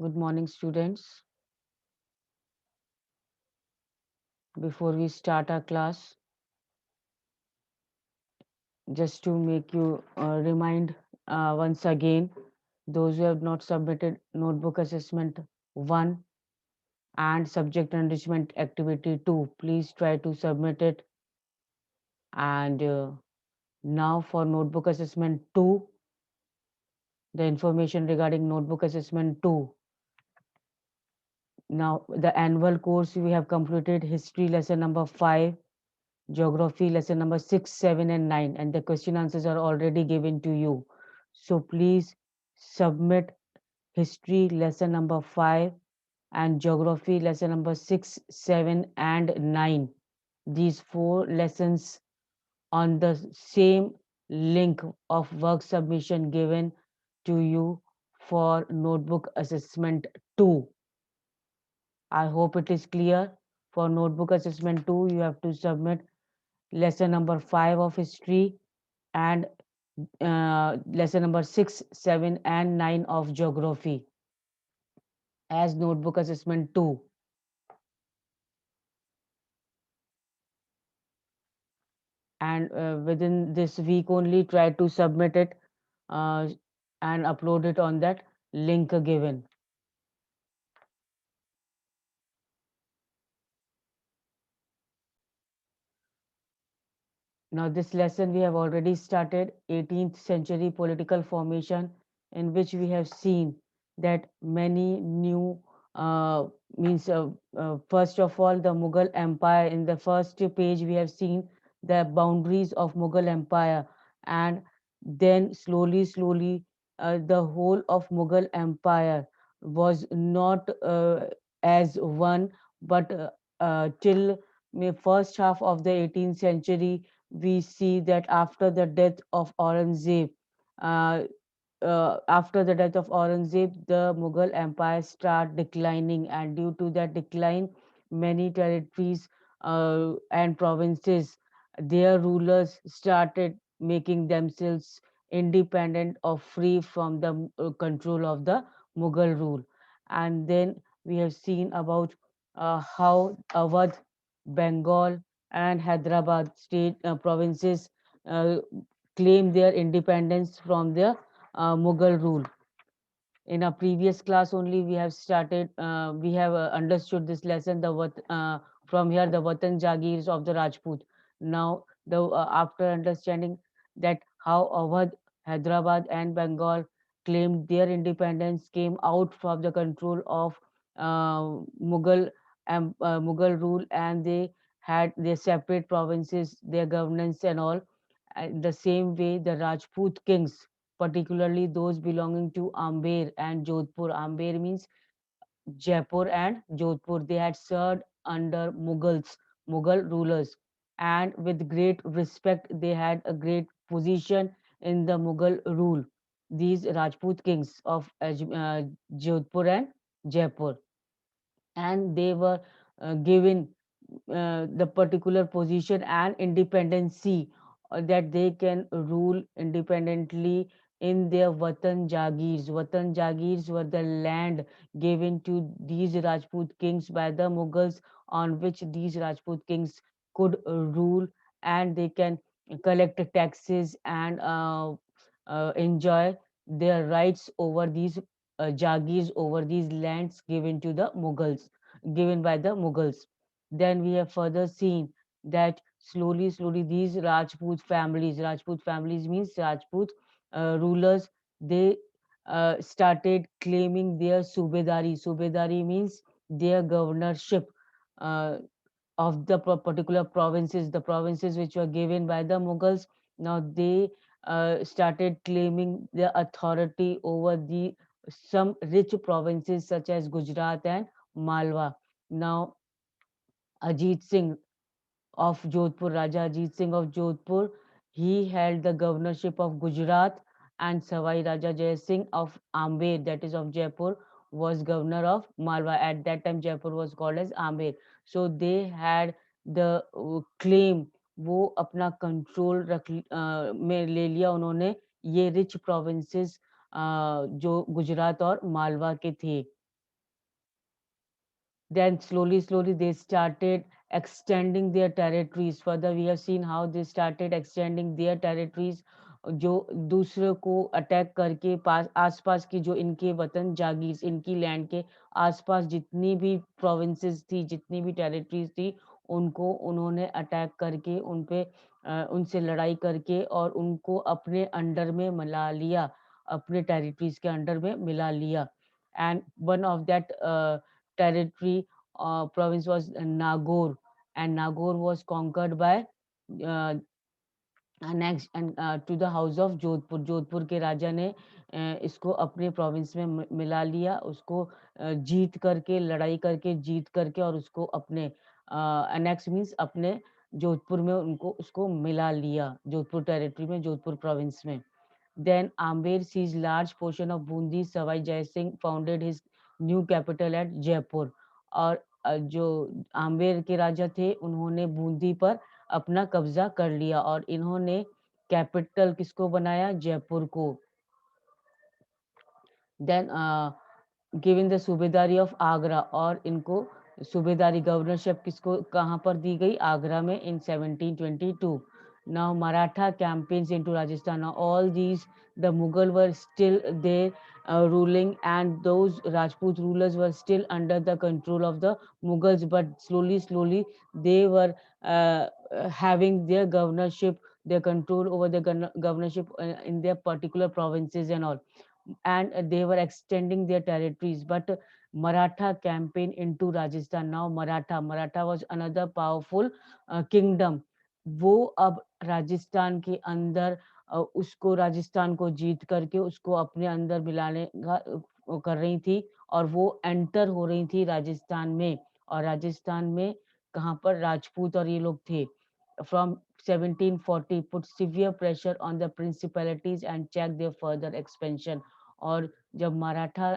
Good morning, students. Before we start our class, just to make you remind once again, those who have not submitted notebook assessment 1 and subject enrichment activity 2, please try to submit it. And now for notebook assessment 2, the information regarding notebook assessment 2. Now, the annual course we have completed history lesson number 5, geography lesson number 6, 7, and 9, and the question answers are already given to you. So please submit history lesson number 5 and geography lesson number 6, 7, and 9. These 4 lessons on the same link of work submission given to you for notebook assessment 2. I hope it is clear. For notebook assessment 2, you have to submit lesson number 5 of history and lesson number 6, 7, and 9 of geography as notebook assessment 2. And within this week only, try to submit it uh, and upload it on that link given. Now, this lesson we have already started 18th century political formation, in which we have seen that many new means first of all the Mughal Empire. In the first page we have seen the boundaries of Mughal Empire, and then slowly the whole of Mughal Empire was not as one, but till first half of the 18th century we see that after the death of Aurangzeb, uh, the Mughal Empire start declining, and due to that decline, many territories and provinces, their rulers started making themselves independent or free from the control of the Mughal rule. And then we have seen about how Awadh, Bengal, and Hyderabad state provinces uh, claim their independence from the Mughal rule. In our previous class only, we have understood this lesson. From here, the Watan Jagirs of the Rajput. Now, after understanding that how Awadh, Hyderabad, and Bengal claimed their independence, came out from the control of Mughal rule, and they had their separate provinces, their governance, and all. The same way, the Rajput kings, particularly those belonging to Amber and Jodhpur. Amber means Jaipur and Jodhpur. They had served under Mughal rulers, and with great respect, they had a great position in the Mughal rule. These Rajput kings of Jodhpur and Jaipur, and they were given the particular position and independency that they can rule independently in their Watan Jagirs. Watan Jagirs were the land given to these Rajput kings by the Mughals, on which these Rajput kings could rule, and they can collect taxes and enjoy their rights over these Jagirs, over these lands given to the Mughals, given by the Mughals. Then we have further seen that slowly these Rajput families means Rajput rulers, they started claiming their Subedari. Subedari means their governorship uh, of the particular provinces, the provinces which were given by the Mughals. Now they started claiming their authority over the some rich provinces such as Gujarat and Malwa. Now Ajit Singh of Jodhpur, Raja Ajit Singh of Jodhpur, he held the governorship of Gujarat, and Savai Raja Jai Singh of Amber, that is of Jaipur, was governor of Malwa. At that time, Jaipur was called as Amber. So they had the claim, वो अपना control में ले लिया उन्होंने, ये rich provinces जो गुजरात और मालवा के थे. Then slowly they started extending their territories further. We have seen how they started extending their territories, जो दूसरों को अटैक करके पास आसपास की जो इनके वतन जागीर, इनकी लैंड के आसपास जितनी भी प्रोविंसेस थी, जितनी भी टेरिटरीज थी, उनको उन्होंने अटैक करके उन पे उनसे लड़ाई करके और उनको अपने अंडर में मिला लिया, अपने टेरिटरीज के अंडर में मिला लिया। And one of that territory province was Nagaur, and Nagaur was conquered by uh, next and to the house of Jodhpur. Jodhpur के राजा ने इसको अपने प्रोविंस में मिला लिया, उसको जीत करके, लड़ाई करके, जीत करके और उसको अपने अनेक्स मीन्स अपने जोधपुर में उनको उसको मिला लिया, जोधपुर टेरिटरी में, जोधपुर प्रोविंस में। Then Amber seized large portion of Bundi. Savai Jai Singh founded his new capital at Jaipur. और जो आम्बेर के राजा थे, उन्होंने बूंदी पर अपना कब्जा कर लिया और इन्होंने कैपिटल किसको बनाया? जयपुर को। Then giving the subedari of Agra, और इनको सूबेदारी गवर्नरशिप किसको कहाँ पर दी गई? आगरा में इन 1722। Now Maratha campaigns into Rajasthan. Now all these, the Mughal were still there ruling, and those Rajput rulers were still under the control of the Mughals, but slowly they were having their governorship, their control over the governorship in their particular provinces and all, and they were extending their territories. But Maratha campaign into Rajasthan. Now Maratha was another powerful kingdom. वो अब राजस्थान के अंदर उसको, राजस्थान को जीत करके उसको अपने अंदर मिलाने का कर रही थी, और वो एंटर हो रही थी राजस्थान में। और राजस्थान में कहाँ पर? राजपूत और ये लोग थे। From 1740 put severe pressure on the principalities and checked their further expansion. और जब मराठा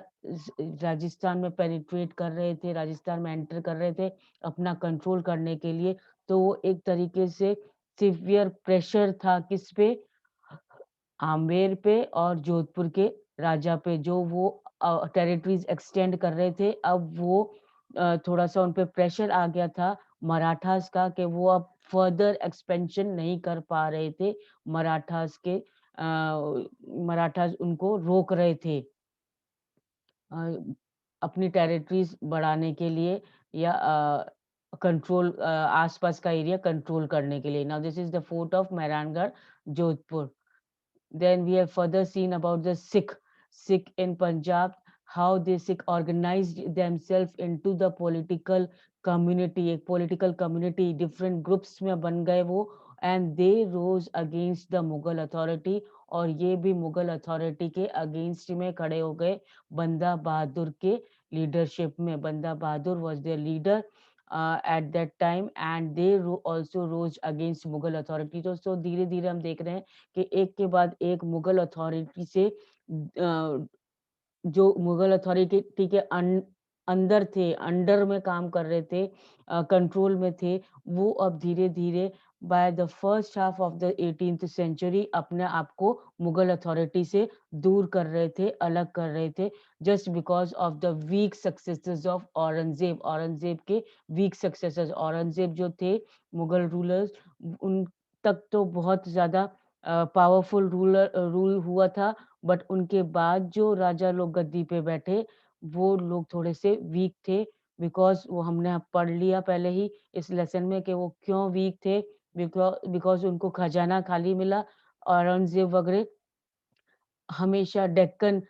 राजस्थान में पेनिट्रेट कर रहे थे, राजस्थान में एंटर कर रहे थे अपना कंट्रोल करने के लिए, तो वो एक तरीके से सिवियर प्रेशर था किस पे? आमेर पे और जोधपुर के राजा पे, जो वो टेरिटरीज एक्सटेंड कर रहे थे। अब वो थोड़ा सा उन पे प्रेशर आ गया था मराठास का, कि वो अब फर्दर एक्सपेंशन नहीं कर पा रहे थे। मराठास के मराठास उनको रोक रहे थे अपनी टेरिटरीज बढ़ाने के लिए, या कंट्रोल आसपास का एरिया कंट्रोल करने के लिए। Now this is the fort of Mehrangarh, Jodhpur. Then we have further seen about the Sikh in Punjab, how the Sikh organized themselves into the political community, एक political community, different groups में बन गए वो, and they rose against the Mughal authority, और ये भी Mughal authority के against में खड़े हो गए बंदा बहादुर के लीडरशिप में। बंदा बहादुर was their leader at that time, and they also rose against Mughal authority. तो धीरे धीरे हम देख रहे हैं कि एक के बाद एक मुगल अथॉरिटी से जो मुगल अथॉरिटी के अंदर थे, अंडर में काम कर रहे थे, कंट्रोल में थे, वो अब धीरे धीरे by the first half of the 18th century अपने आप को मुगल अथॉरिटी से दूर कर रहे थे, अलग कर रहे थे, just because of the weak successors of Aurangzeb. Aurangzeb के वीक सक्सेसर्स, औरंगजेब जो थे मुगल रूलर्स, उन तक तो बहुत ज्यादा पावरफुल रूल हुआ था, बट उनके बाद जो राजा लोग गद्दी पे बैठे, वो लोग थोड़े से वीक थे, बिकॉज वो हमने पढ़ लिया पहले ही इस लेसन में कि वो क्यों वीक थे। बिकॉज उनको खजाना खाली मिला, औरंगजेब वगैरह हमेशा डेक्कन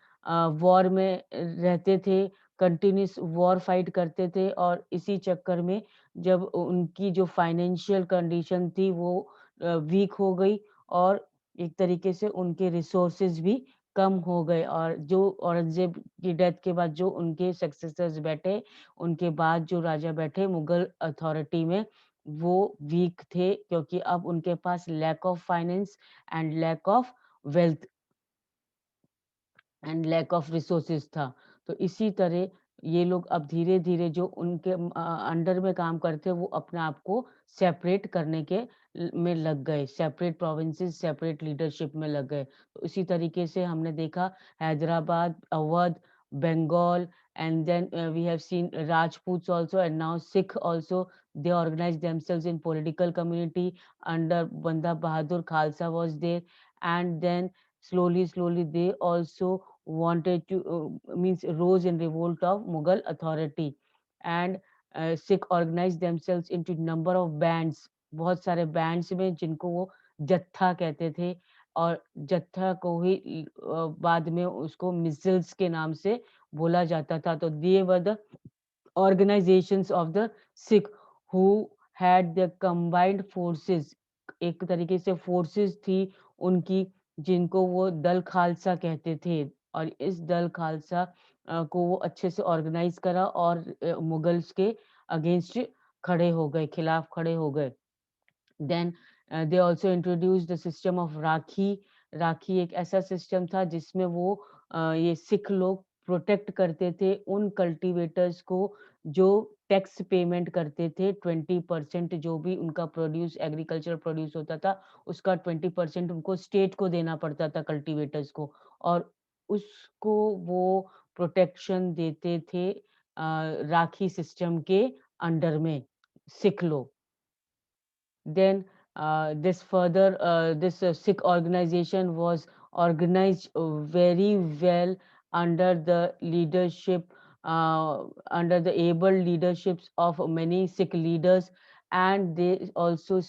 वॉर में रहते थे, कंटिन्यूस वॉर फाइट करते थे, और इसी चक्कर में जब उनकी जो फाइनेंशियल कंडीशन थी वो वीक हो गई, और एक तरीके से उनके रिसोर्सेज भी कम हो गए। और जो औरंगजेब की डेथ के बाद जो उनके सक्सेसर्स बैठे, उनके बाद जो राजा बैठे मुगल अथॉरिटी में, वो वीक थे, क्योंकि अब उनके पास lack of finance and lack of wealth and lack of resources था। तो इसी तरह ये लोग अब धीरे धीरे जो उनके अंडर में काम करते वो अपने आप को सेपरेट करने के में लग गए, सेपरेट प्रोविंसेस, सेपरेट लीडरशिप में लग गए। तो इसी तरीके से हमने देखा Hyderabad, Awadh, Bengal, and then we have seen Rajputs also, and now Sikh also. They organized themselves in political community under Banda Bahadur Khalsa was there, and then slowly they also wanted to means rose in revolt of Mughal authority, and Sikh organized themselves into number of bands. बहुत सारे bands में जिनको वो जत्था कहते थे, और जत्था को ही बाद में उसको मिसल्स के नाम से बोला जाता था। तो they were the organizations of the Sikh who had the combined forces, एक तरीके से फोर्सेस थी उनकी, जिनको वो दल खालसा कहते थे, और इस दल खालसा को वो अच्छे से ऑर्गेनाइज करा और मुगल्स के अगेंस्ट खड़े हो गए, खिलाफ खड़े हो गए। Then they also introduce the system of rakhi. राखी एक ऐसा सिस्टम था जिसमें वो ये सिख लोग प्रोटेक्ट करते थे उन कल्टीवेटर्स को जो टैक्स पेमेंट करते थे। 20% जो भी उनका प्रोड्यूस एग्रीकल्चर प्रोड्यूस होता था उसका 20% उनको स्टेट को देना पड़ता था कल्टीवेटर्स को, और उसको वो प्रोटेक्शन देते थे राखी सिस्टम के अंडर में सिख लोग। Then this Sikh organization was organized very well under the leadership, under the able leaderships of many Sikh leaders, and they also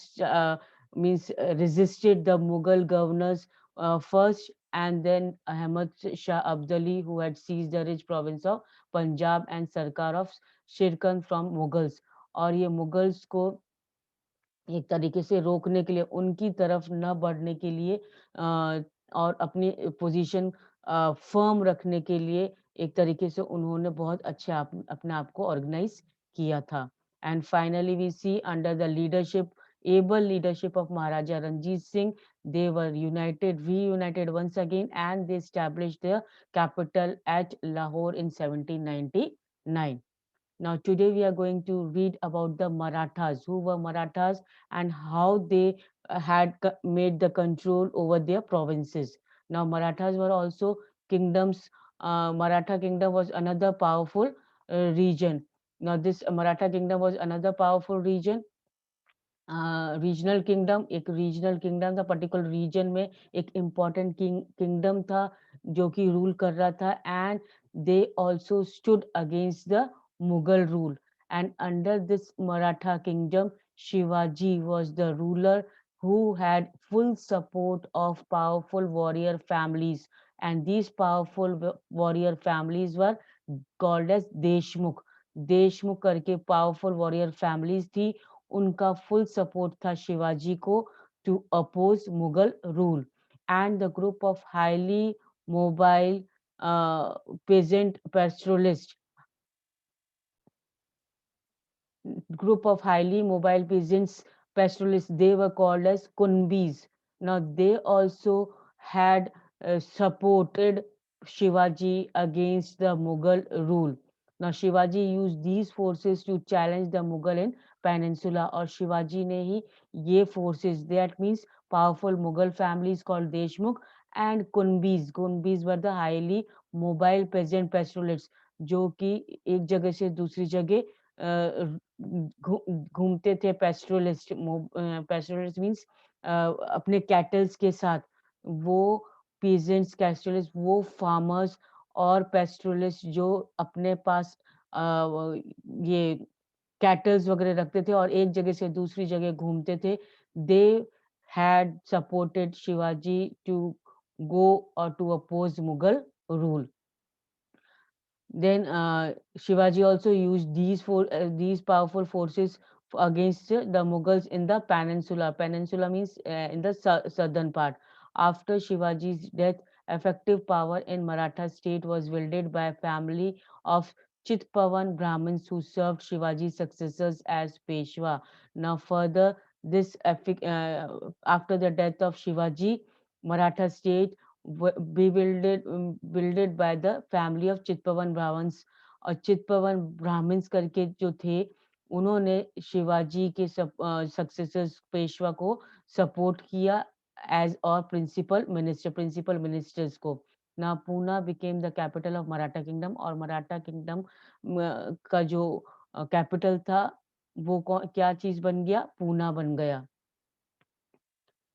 means resisted the Mughal governors first, and then Ahmad Shah Abdali, who had seized the rich province of Punjab and Sarkar of Shirkan from Mughals। और ये Mughals को एक तरीके से रोकने के लिए, उनकी तरफ न बढ़ने के लिए, और अपनी पोजीशन फर्म रखने के लिए एक तरीके से उन्होंने बहुत अच्छे अपने आप को ऑर्गेनाइज किया था। And finally we see under the leadership, able leadership of Maharaja Ranjit Singh, they were reunited once again, and they established their capital at Lahore in 1799। Now, today we are going to read about the Marathas, who were Marathas and how they had made the control over their provinces. Now, Marathas were also kingdoms. Maratha kingdom was another powerful region. Now, this Maratha kingdom was another powerful region, regional kingdom, एक regional kingdom था, particular reason में एक important kingdom था जो कि rule कर रहा था, and they also stood against the Mughal rule. And under this Maratha kingdom, Shivaji was the ruler who had full support of powerful warrior families, and these powerful warrior families were called as Deshmukh. Deshmukh करके powerful warrior families थी, उनका full support था शिवाजी को to oppose Mughal rule. And the group of highly mobile peasant pastoralists, group of highly mobile peasants, pastoralists, they were called as Kunbis. Now, they also had supported Shivaji against the Mughal rule. Now, Shivaji used these forces to challenge the Mughal in Peninsula, और शिवाजी ने ही ये forces, that means powerful Mughal families called Deshmukh and Kunbis. Kunbis were the highly mobile peasant pastoralists, जो कि एक जगह से दूसरी जगह घूमते थे। पेस्टोरलिस्ट, पेस्टोरलिस्ट मीन्स अपने कैटल्स के साथ, वो पीजेंट्स, कैस्टोरलिस्ट वो फार्मर्स, और पेस्टोरलिस्ट जो अपने पास ये कैटल्स वगैरह रखते थे और एक जगह से दूसरी जगह घूमते थे। They had supported Shivaji to go और to oppose Mughal rule. Then Shivaji also used these powerful forces against the Mughals in the peninsula. Peninsula means in the southern part. After Shivaji's death, effective power in Maratha state was wielded by a family of Chitpavan Brahmins who served Shivaji's successors as Peshwa. Now, further, after the death of Shivaji, Maratha state builded by the family of Chitpavan Brahmans. और Chitpavan Brahmins करके जो थे, उन्होंने शिवाजी के successors Peshwa को support किया as और principal ministers को। Now Pune became the capital of Maratha kingdom, और Maratha kingdom का जो कैपिटल था वो क्या चीज बन गया? पूना बन गया।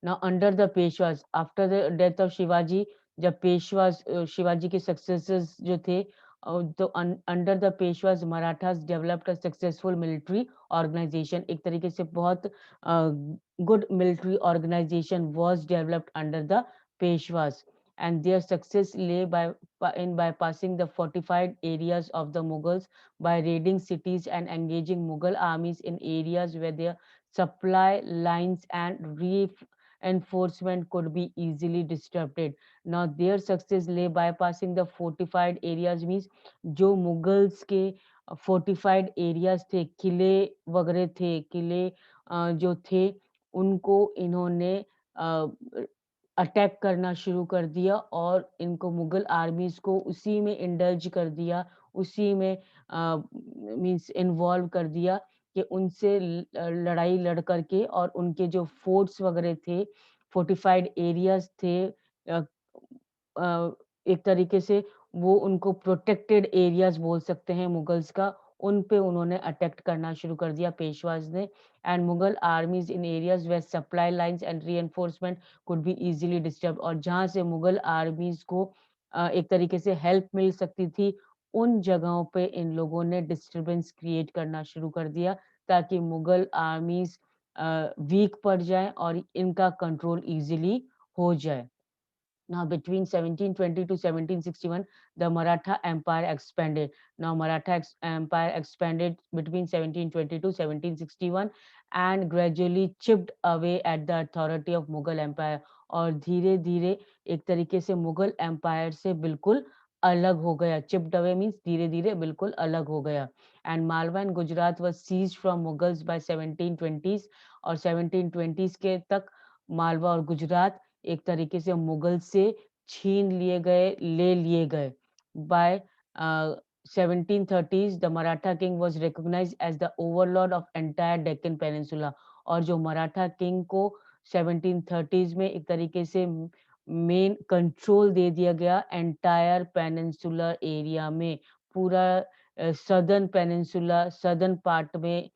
Now under the Peshwas, after the death of Shivaji, जब पेशवास शिवाजी के सक्सेसर्स जो थे तो under the Peshwas Marathas developed a successful military organisation, एक तरीके से बहुत good military organisation was developed under the Peshwas, and their success lay in bypassing the fortified areas of the Mughals by raiding cities and engaging Mughal armies in areas where their supply lines and enforcement could be easily disrupted. Now their success lay bypassing the fortified areas means जो Mughals के fortified areas थे, किले वगैरह थे, किले जो थे उनको इन्होंने अटैक करना शुरू कर दिया और इनको मुगल आर्मीज को उसी में इंडल्ज कर दिया, उसी में मीन्स इन्वॉल्व कर दिया कि उनसे लड़ाई लड़ करके और उनके जो फोर्ट्स वगैरह थे, फोर्टिफाइड एरियाज थे, अ, एक तरीके से वो उनको प्रोटेक्टेड एरियाज बोल सकते हैं मुगल्स का, उन पे उन्होंने अटैक करना शुरू कर दिया पेशवाज ने। And Mughal armies in areas where supply lines and reinforcement could be easily disturb, और जहाँ से मुगल आर्मीज को एक तरीके से हेल्प मिल सकती थी, उन जगहों पे इन लोगों ने डिस्टरबेंस क्रिएट करना शुरू कर दिया ताकि मुगल आर्मीज वीक पड़ जाए और इनका कंट्रोल इजीली हो जाए। Now, between 1720 to 1761, the Maratha Empire expanded. Now, Empire expanded between 1720 to 1761 and gradually chipped away at the authority of Mughal Empire. और धीरे धीरे एक तरीके से मुगल एम्पायर से बिल्कुल अलग हो गया। चिप्ड अवे मीन्स धीरे धीरे बिल्कुल अलग हो गया। And Malwa and Gujarat was seized from Mughals by 1720s, और 1720s के तक मालवा और गुजरात एक तरीके से मुगल से छीन लिए गए, ले लिए गए। By 1730s the Maratha king was recognised as the overlord of entire Deccan peninsula, और जो मराठा किंग को 1730s में एक तरीके से मेन कंट्रोल दे दिया गया एंटायर पेनिनसुलर एरिया में, पूरा सदर्न पेनिनसुला सदर्न पार्ट में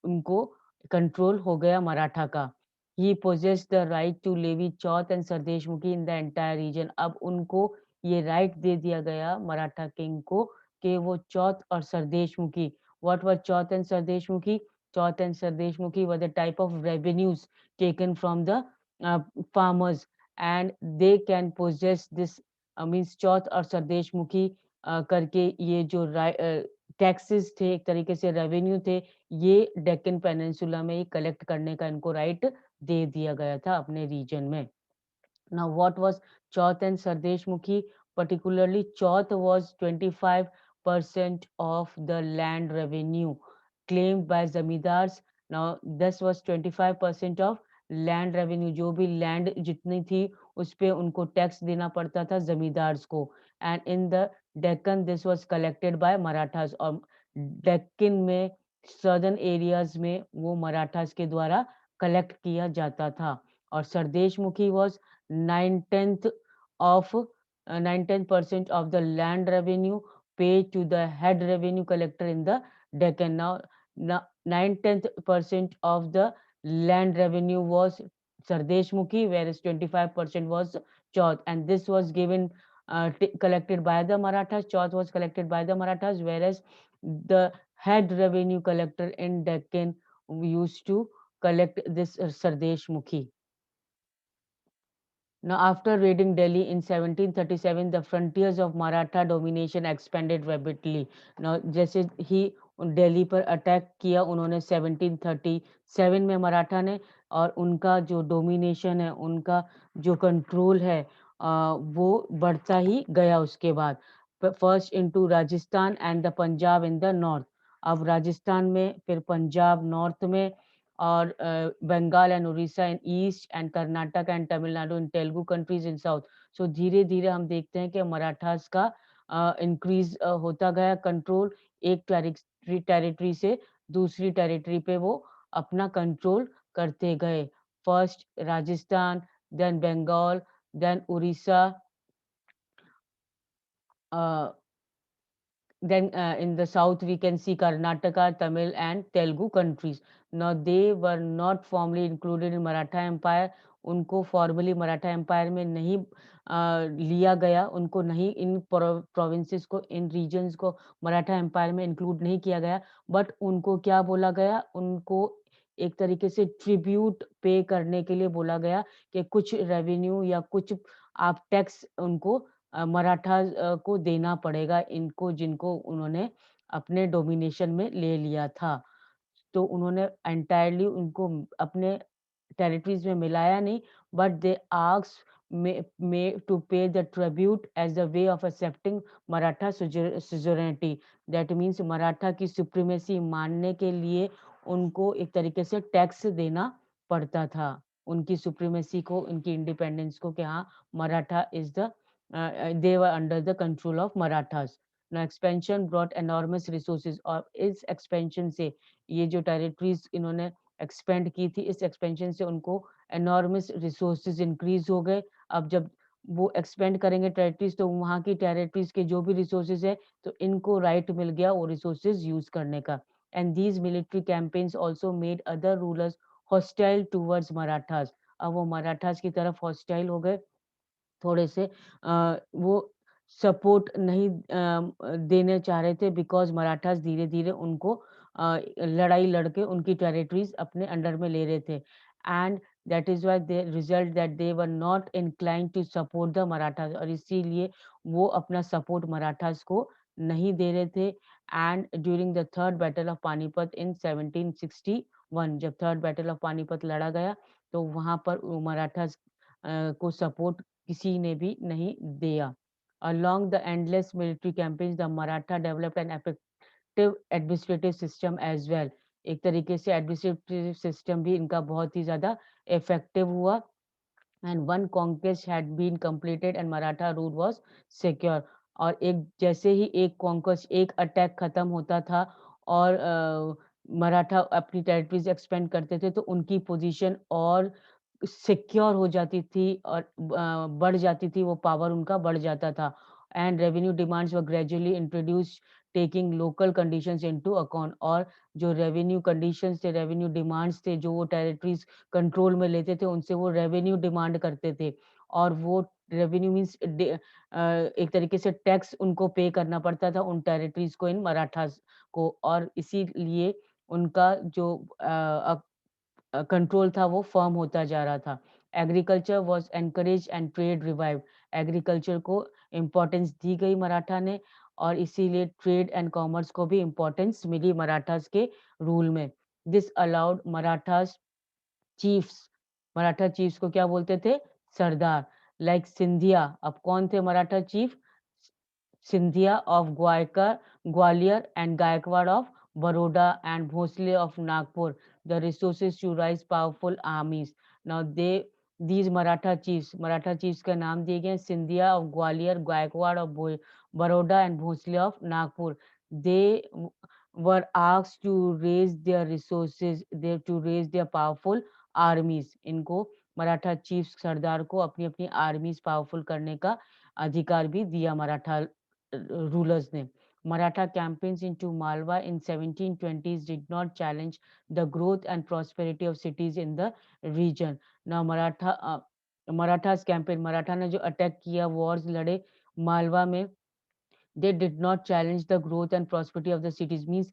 उनको कंट्रोल हो गया मराठा का। ही possessed the right to levy Chauth and sardeshmukhi in the entire reason. अब उनको ये राइट दे दिया गया मराठा किंग को कि वो चौथ और सरदेशमुखी, what was chauth and sardeshmukhi? Chauth and sardeshmukhi were the type of revenues taken from the farmers, and they can possess this means चौथ और सरदेशमुखी करके ये जो टैक्सेस थे, एक तरीके से रेवेन्यू थे, ये डेक्कन पेनिनसुला में ही कलेक्ट करने का इनको राइट दे दिया गया था अपने रीजन में। Now, what was Chauth and Sardesh Mukhi? Particularly, Chauth was 25% of the land revenue claimed by zamindars. Now, this was 25% of land revenue. जो भी land जितनी थी उस पे उनको टैक्स देना पड़ता था जमींदार्स को। And in the Deccan, this was collected by Marathas, और डेक्कन में सदर्न एरियाज में वो मराठास के द्वारा कलेक्ट किया जाता था। और सरदेश मुखी was 9/10 of 9/10% of the land revenue paid to the head revenue collector in the Deccan. Now 9/10% of the land revenue was Sardesh Mukhi, whereas 25% was Chauth, and this was given collected by the Marathas. Chauth was collected by the Marathas, whereas the head revenue collector in Deccan used to collect this Sardesh Mukhi. Now, after raiding Delhi in 1737, the frontiers of Maratha domination expanded rapidly. Now, जैसे ही दिल्ली पर attack किया उन्होंने 1737 में मराठा ने, और उनका जो domination है, उनका जो कंट्रोल है, वो बढ़ता ही गया उसके बाद। First into Rajasthan and the Punjab in the north. अब राजस्थान में, फिर पंजाब नॉर्थ में, और Bengal and Orissa in east, and Karnataka and Tamil Nadu in Telugu countries in south. So धीरे धीरे हम देखते हैं कि मराठास का इंक्रीज होता गया कंट्रोल, एक टेरिटरी से दूसरी टेरिटरी पे वो अपना कंट्रोल करते गए। First Rajasthan, then Bengal, then Orissa, uh, then in the south, we can see Karnataka, Tamil, and Telugu countries. Now, they were not formally included in Maratha Empire. उनको फॉर्मली मराठा एम्पायर में नहीं लिया गया, उनको नहीं इन प्रोविंसेस को, इन रीजन्स को मराठा एम्पायर में इंक्लूड नहीं किया गया, बट उनको क्या बोला गया, उनको एक तरीके से ट्रिब्यूट पे करने के लिए बोला गया कि कुछ रेवेन्यू या कुछ आप टैक्स उनको मराठास को देना पड़ेगा, इनको जिनको उन्होंने अपने डोमिनेशन में ले लिया था। तो उन्होंने एंटायरली उनको अपने टेरिटरीज़ में मिलाया नहीं, but they asked them to pay the tribute as a way of accepting Maratha suzerainty. That means Maratha की सुप्रीमेसी मानने के लिए उनको एक तरीके से टैक्स देना पड़ता था। उनकी सुप्रीमेसी को, उनकी इंडिपेंडेंस को, कि हाँ, Maratha is the they were under the control of Marathas. Now expansion brought enormous resources, और इस expansion से ये जो territories इन्होंने expand की थी, इस expansion से उनको enormous resources increase हो गए। अब जब वो expand करेंगे territories, तो वहाँ की territories के जो भी resources है, तो इनको right मिल गया वो resources use करने का। And these military campaigns also made other rulers hostile towards Marathas. अब वो Marathas की तरफ hostile हो गए, थोड़े से वो सपोर्ट नहीं देने चाह रहे थे, बिकॉज़ मराठास धीरे-धीरे उनको लड़ाई लड़के उनकी टेरिटरीज़ अपने अंडर में ले रहे थे। And that is why the result that they were not inclined to support the Marathas, और इसीलिए वो अपना सपोर्ट मराठास को नहीं दे रहे थे। And during the third battle of Panipat in 1761, जब थर्ड बैटल ऑफ पानीपत लड़ा गया, तो वहाँ पर मराठास को सपोर्ट किसी ने भी नहीं दिया। Along the endless military campaigns, the Maratha developed an effective administrative system as well. एक तरीके से एडमिनिस्ट्रेटिव सिस्टम भी इनका बहुत ही ज़्यादा इफ़ेक्टिव हुआ। And one conquest had been completed and Maratha rule was secure. और एक जैसे ही एक कॉन्क्वेस्ट, एक अटैक खत्म होता था और मराठा अपनी टेरिटरीज एक्सपेंड करते थे, तो उनकी पोजीशन और सिक्योर हो जाती थी और बढ़ जाती थी, वो पावर उनका बढ़ जाता था। And revenue demands were gradually introduced taking local conditions into account. और जो रेवेन्यू कंडीशंस थे, रेवेन्यू डिमांड्स थे, जो वो टेरिटरीज कंट्रोल में लेते थे, उनसे वो रेवेन्यू डिमांड करते थे। और वो रेवेन्यू मीन्स एक तरीके से टैक्स उनको पे करना पड़ता था उन टेरिटरीज को, इन मराठास को। और इसीलिए उनका जो कंट्रोल था वो फर्म होता जा रहा था। Agriculture was encouraged and trade revived. Agriculture को इम्पोर्टेंस दी गई मराठा ने, और इसीलिए ट्रेड एंड कॉमर्स को भी इम्पोर्टेंस मिली मराठास के रूल में। This allowed Marathas chiefs, Maratha chiefs को क्या बोलते थे? सरदार। लाइक सिंधिया, अब कौन थे Maratha chief? Scindia of Gwalior and Gaekwad of Baroda and Bhonsle of Nagpur the resources to rise powerful armies. Now these Maratha chiefs का नाम दिए गए Scindia of Gwalior, Gaekwad of Baroda and Bhonsle of Nagpur. They were asked to raise their resources, to raise their powerful armies. इनको Maratha chief सरदार को अपनी अपनी आर्मीज powerful करने का अधिकार भी दिया मराठा rulers ने। Maratha campaigns into Malwa in 1720s did not challenge the growth and prosperity of cities in the region. Now Marathas campaign, Maratha ने जो अटैक किया, वॉर्स लड़े मालवा में, they did not challenge the growth and prosperity of the cities, means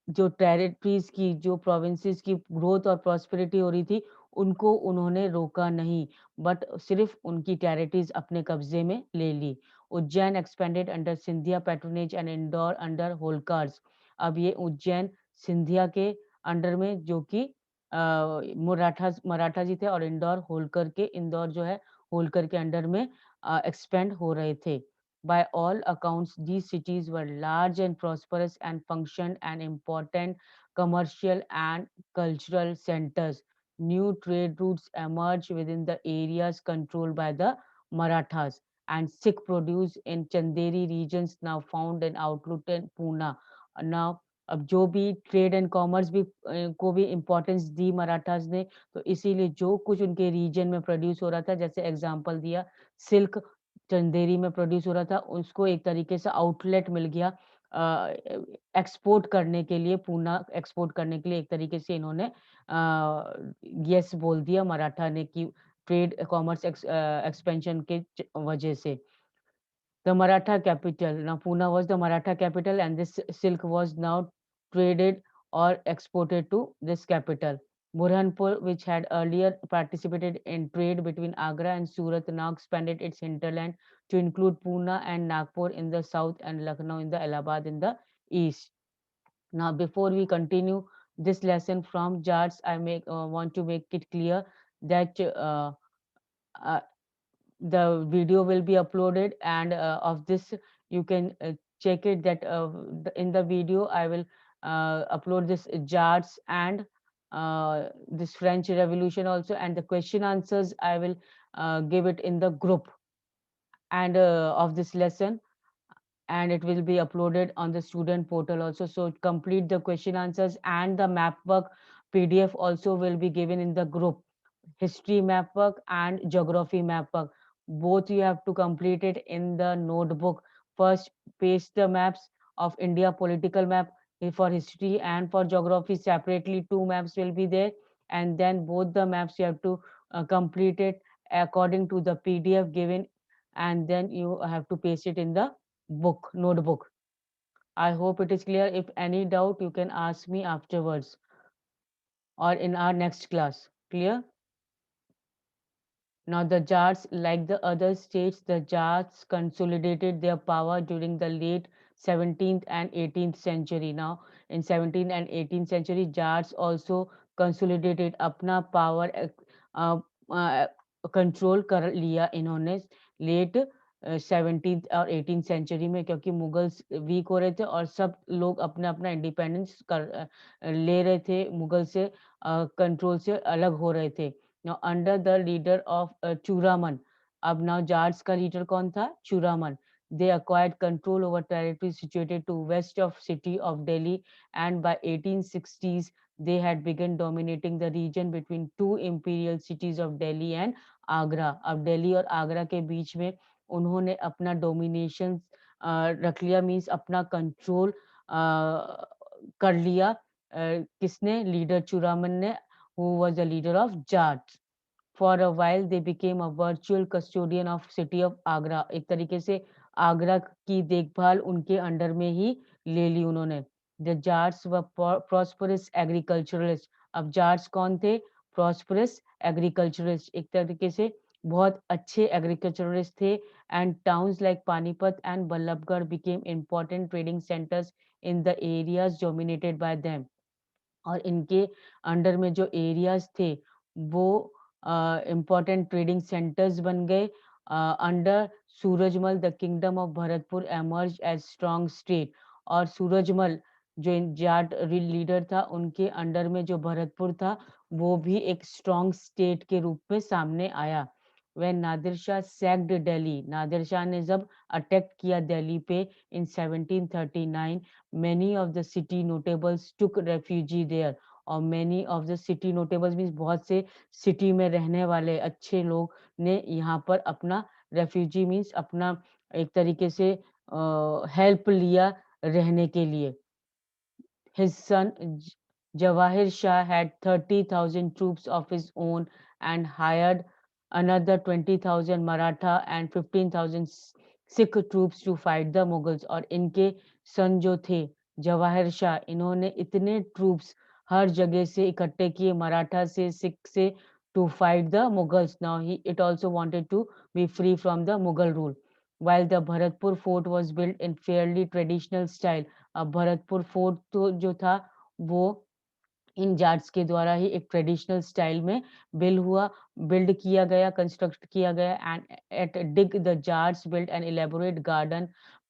जो territories की, जो provinces की growth और प्रॉस्पेरिटी हो रही थी, उनको उन्होंने रोका नहीं, बट सिर्फ उनकी टेरिटरीज अपने कब्जे में ले ली। Ujjain expanded under Scindia patronage and Indore under Holkars. अब ये उज्जैन सिंधिया के अंडर में, जो कि मराठा जी थे, और इंदौर होलकर के, इंदौर जो है होलकर के अंडर में एक्सपेंड हो रहे थे। By all accounts, these cities were large and prosperous and functioned as important commercial and cultural centers. New trade routes emerged within the areas controlled by the Marathas, and Sikh produce in Chanderi regions now found in outlet in Pune. Now, अब जो भी trade and commerce भी को भी importance दी मराठास ने, तो इसीलिए जो कुछ उनके रीजन में प्रोड्यूस हो रहा था, जैसे एग्जांपल दिया सिल्क, चंदेरी में प्रोड्यूस हो रहा था, उसको एक तरीके से आउटलेट मिल गया एक्सपोर्ट करने के लिए, पूना एक्सपोर्ट करने के लिए एक तरीके से इन्होंने यस बोल दिया मराठा ने कि ट्रेड कॉमर्स एक्सपेंशन के वजह से। The Maratha capital. Now, Pune was the Maratha capital, and this silk was now traded or exported to this capital. Burhanpur, which had earlier participated in trade between Agra and Surat, now expanded its hinterland to include Pune and Nagpur in the south and Lucknow in the Allahabad in the east. Now, before we continue this lesson from Jats, I want to make it clear that uh, the video will be uploaded, and of this you can check it that in the video I will upload this charts and this French Revolution also, and the question answers I will give it in the group and of this lesson, and it will be uploaded on the student portal also. So complete the question answers, and the map work PDF also will be given in the group. History map work and geography map work, both you have to complete it in the notebook. First, paste the maps of India political map for history, and for geography separately two maps will be there, and then both the maps you have to complete it according to the PDF given, and then you have to paste it in the book notebook. I hope it is clear. If any doubt, you can ask me afterwards or in our next class. Clear? Now, the Jats, like the other states, the Jats consolidated their power during the late 17th and 18th century. Now, in 17th and 18th century, Jats also consolidated अपना power control कर लिया इन्होंने late 17th और 18th century में, क्योंकि Mughals week हो रहे थे और सब लोग अपना अपना इंडिपेंडेंस ले रहे थे, मुगल से कंट्रोल से अलग हो रहे थे। Now, under the leader of Churaman, अब now Jats का leader कौन था? Churaman. They acquired control over territory situated to west of city of Delhi, and by 1860s they had begun dominating the region between two imperial cities of Delhi and Agra. अब दिल्ली और आगरा के बीच में उन्होंने अपना domination रख लिया, means अपना control कर लिया। किसने? लीडर चुरामन ने, who was the leader of Jats. For a while they became a virtual custodian of city of Agra. एक तरीके से आगरा की देखभाल उनके अंडर में ही ले ली उन्होंने। The Jats were prosperous agriculturalists. अब जाट्स कौन थे? Prosperous agriculturalists, एक तरीके से बहुत अच्छे agriculturalists थे, and towns like Panipat and Ballabgarh became important trading centers in the areas dominated by them. और इनके अंडर में जो एरियाज थे वो इम्पोर्टेंट ट्रेडिंग सेंटर्स बन गए। Under Surajmal the kingdom of Bharatpur emerge as strong state, और सूरजमल जो जाट लीडर था उनके अंडर में जो भरतपुर था वो भी एक स्ट्रॉन्ग स्टेट के रूप में सामने आया। when नादिर शाह सैक्ड दिल्ली, नादिर शाह ने जब अटैक किया दिल्ली पे in 1739, many of the city notables took refugee there, और many of the city notables means बहुत से सिटी में रहने वाले अच्छे लोग ने यहाँ पर अपना रेफ्यूजी मीन्स अपना एक तरीके से हेल्प लिया रहने के लिए। His son Jawahir Shah had 30,000 troops of his own and hired another 20,000 Maratha and 15,000 Sikh troops to fight the Mughals। और इनके सन जो थे जवाहिर शाह, इन्होंने इतने ट्रूप्स हर जगह से इकट्ठे किए, मराठा से, सिख से, to fight the Mughals. Now it also wanted to be free from the Mughal rule. While the Bharatpur fort was built in fairly traditional style, अब भरतपुर फोर्ट तो जो था वो इन जाट्स के द्वारा ही एक ट्रेडिशनल स्टाइल में बिल्ड किया गया, कंस्ट्रक्ट किया गया। And at Deeg the Jats build an elaborate garden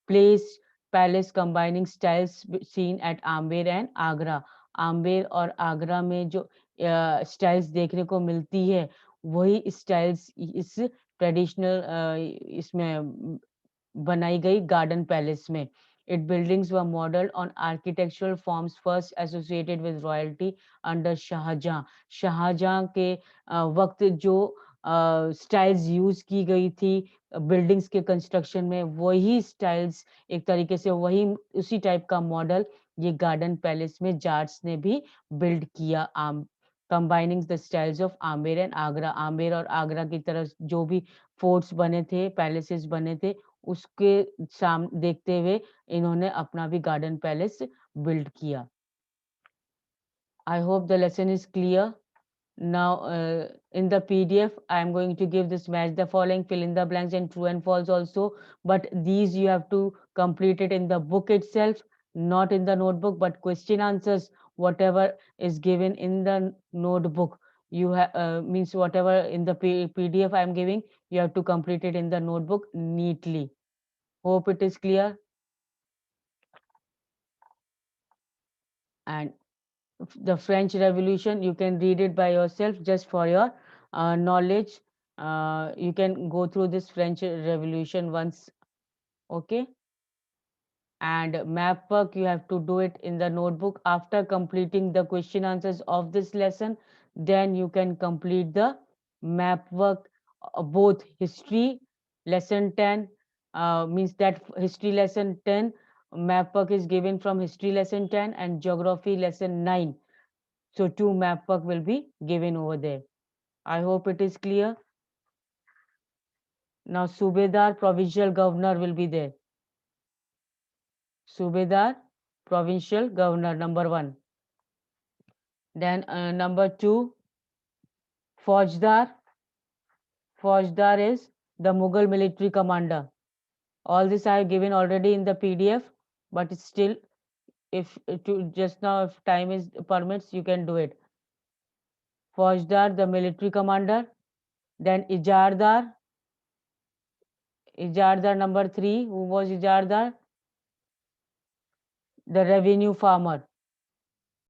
place palace combining styles seen at Amber and Agra. Amber और आगरा में जो स्टाइल्स देखने को मिलती है वही स्टाइल्स इस ट्रेडिशनल इसमें बनाई गई गार्डन पैलेस में। Its buildings were modeled on architectural forms first associated with royalty under Shahjahan. Shahjahan के वक्त जो स्टाइल्स यूज की गई थी बिल्डिंग्स के कंस्ट्रक्शन में वही स्टाइल्स, एक तरीके से वही उसी टाइप का मॉडल ये गार्डन पैलेस में जाट्स ने भी बिल्ड किया, combining the styles of Amer and Agra. Amer और आगरा की तरफ जो भी फोर्ट्स बने थे, पैलेसेस बने थे, उसके साम देखते हुए इन्होंने अपना भी गार्डन पैलेस बिल्ड किया। I hope the lesson is clear. Now, in the PDF, I am going to give this match the following, fill in the blanks and true and false also. But these you have to complete it in the book itself, not in the notebook. But question answers, whatever is given in the notebook, you have means whatever in the PDF I am giving, you have to complete it in the notebook neatly. Hope it is clear. And the French Revolution, you can read it by yourself just for your knowledge. You can go through this French Revolution once, okay? And map work, you have to do it in the notebook. After completing the question answers of this lesson, then you can complete the map work, both history, lesson 10, means that history lesson 10, map work is given from history lesson 10 and geography lesson 9. So two map work will be given over there. I hope it is clear. Now Subedar provincial governor will be there. Subedar provincial governor number 1. Then number 2, Faujdar. Faujdar is the Mughal military commander. All this I have given already in the PDF, but still, if to just now if time is permits, you can do it. Faujdar, the military commander. Then Ijardar. Ijardar number 3. Who was Ijardar? The revenue farmer.